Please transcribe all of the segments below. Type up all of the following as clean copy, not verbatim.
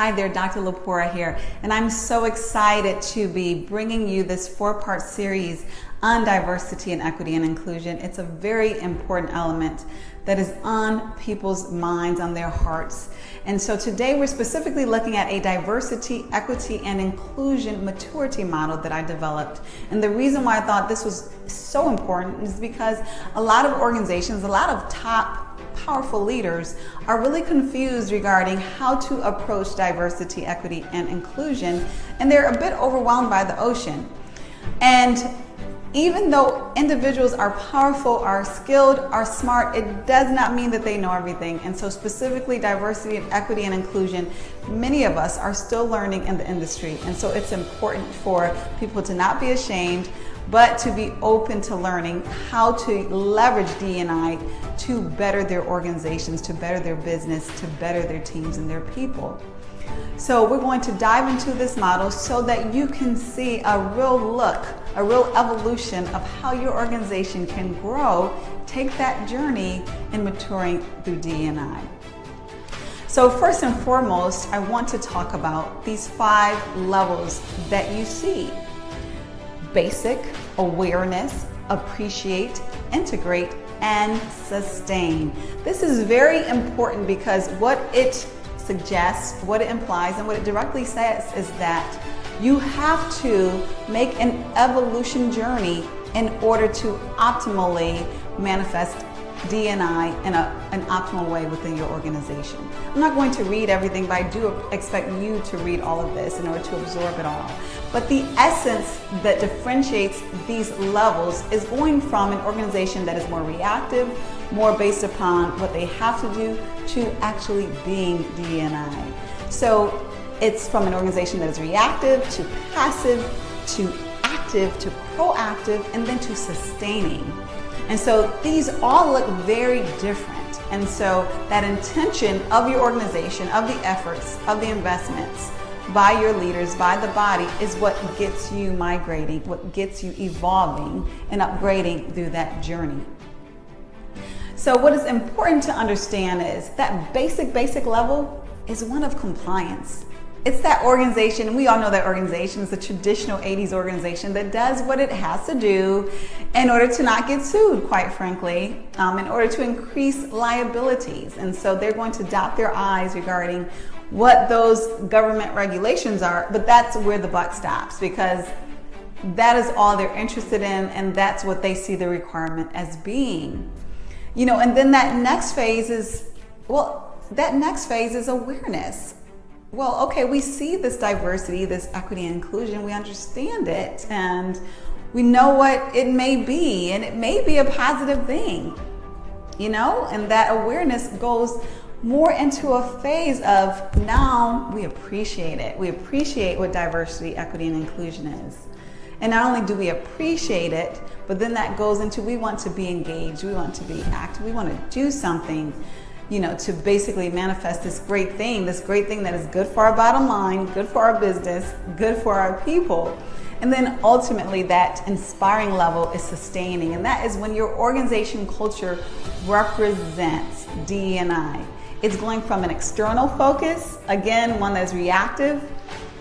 Hi there, Dr. Lepora here, and I'm so excited to be bringing you this 4-part series on diversity and equity and inclusion. It's a very important element that is on people's minds, on their hearts. And so today we're specifically looking at a diversity, equity, and inclusion maturity model that I developed. And the reason why I thought this was so important is because a lot of organizations, a lot of top powerful leaders are really confused regarding how to approach diversity, equity, and inclusion, and they're a bit overwhelmed by the ocean. And even though individuals are powerful, are skilled, are smart, it does not mean that they know everything. And so specifically diversity and equity and inclusion, many of us are still learning in the industry. And so it's important for people to not be ashamed, but to be open to learning how to leverage D&I to better their organizations, to better their business, to better their teams and their people. So we're going to dive into this model so that you can see a real look, a real evolution of how your organization can grow, take that journey in maturing through D&I. So first and foremost, I want to talk about these 5 levels that you see. Basic, awareness, appreciate, integrate, and sustain. This is very important because what it suggests, what it implies, and what it directly says is that you have to make an evolution journey in order to optimally manifest D&I in an optimal way within your organization. I'm not going to read everything, but I do expect you to read all of this in order to absorb it all. But the essence that differentiates these levels is going from an organization that is more reactive, more based upon what they have to do, to actually being D&I. So it's from an organization that is reactive to passive to active to proactive and then to sustaining. And so these all look very different. And so that intention of your organization, of the efforts, of the investments by your leaders, by the body, is what gets you migrating, what gets you evolving and upgrading through that journey. So what is important to understand is that basic level is one of compliance. It's that organization, and we all know that organization is a traditional 80s organization that does what it has to do in order to not get sued, quite frankly, in order to increase liabilities. And so they're going to dot their I's regarding what those government regulations are, but that's where the buck stops, because that is all they're interested in, and that's what they see the requirement as being. You know, and then that next phase is, awareness. Well, okay, we see this diversity, this equity and inclusion, we understand it, and we know what it may be, and it may be a positive thing, you know, and that awareness goes more into a phase of now we appreciate it. We appreciate what diversity, equity, and inclusion is. And not only do we appreciate it, but then that goes into we want to be engaged, we want to be active, we want to do something, you know, to basically manifest this great thing that is good for our bottom line, good for our business, good for our people. And then ultimately that inspiring level is sustaining. And that is when your organization culture represents D&I. It's going from an external focus, again, one that is reactive,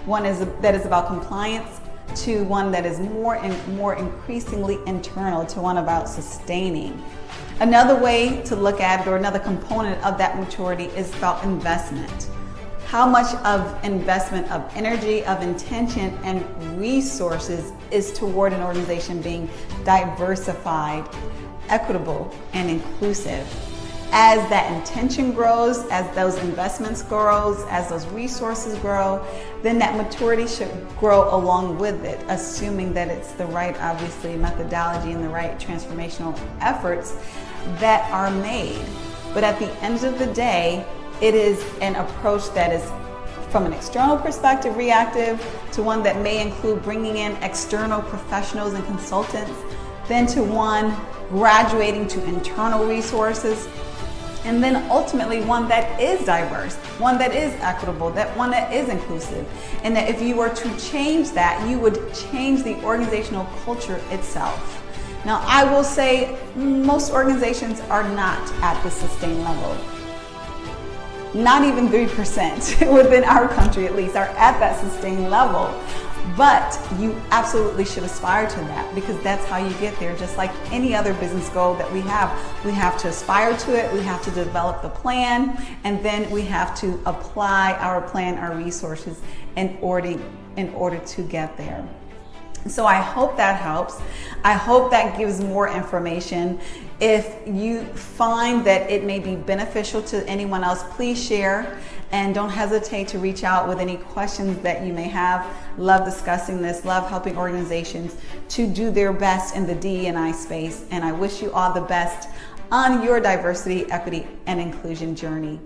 one that is about compliance, to one that is more and more increasingly internal, to one about sustaining. Another way to look at it, or another component of that maturity, is about investment. How much of investment of energy, of intention, and resources is toward an organization being diversified, equitable, and inclusive? As that intention grows, as those investments grows, as those resources grow, then that maturity should grow along with it, assuming that it's the right, obviously, methodology and the right transformational efforts that are made. But at the end of the day, it is an approach that is from an external perspective reactive, to one that may include bringing in external professionals and consultants, then to one graduating to internal resources, and then ultimately one that is diverse, one that is equitable, one that is inclusive. And that if you were to change that, you would change the organizational culture itself. Now, I will say most organizations are not at the sustain level. not even 3% within our country at least are at that sustained level. But you absolutely should aspire to that, because that's how you get there. Just like any other business goal that we have to aspire to it, we have to develop the plan, and then we have to apply our plan, our resources in order to get there. So I hope that helps. I hope that gives more information. If you find that it may be beneficial to anyone else, please share, and don't hesitate to reach out with any questions that you may have. Love discussing this, love helping organizations to do their best in the DE&I space, and I wish you all the best on your diversity, equity, and inclusion journey.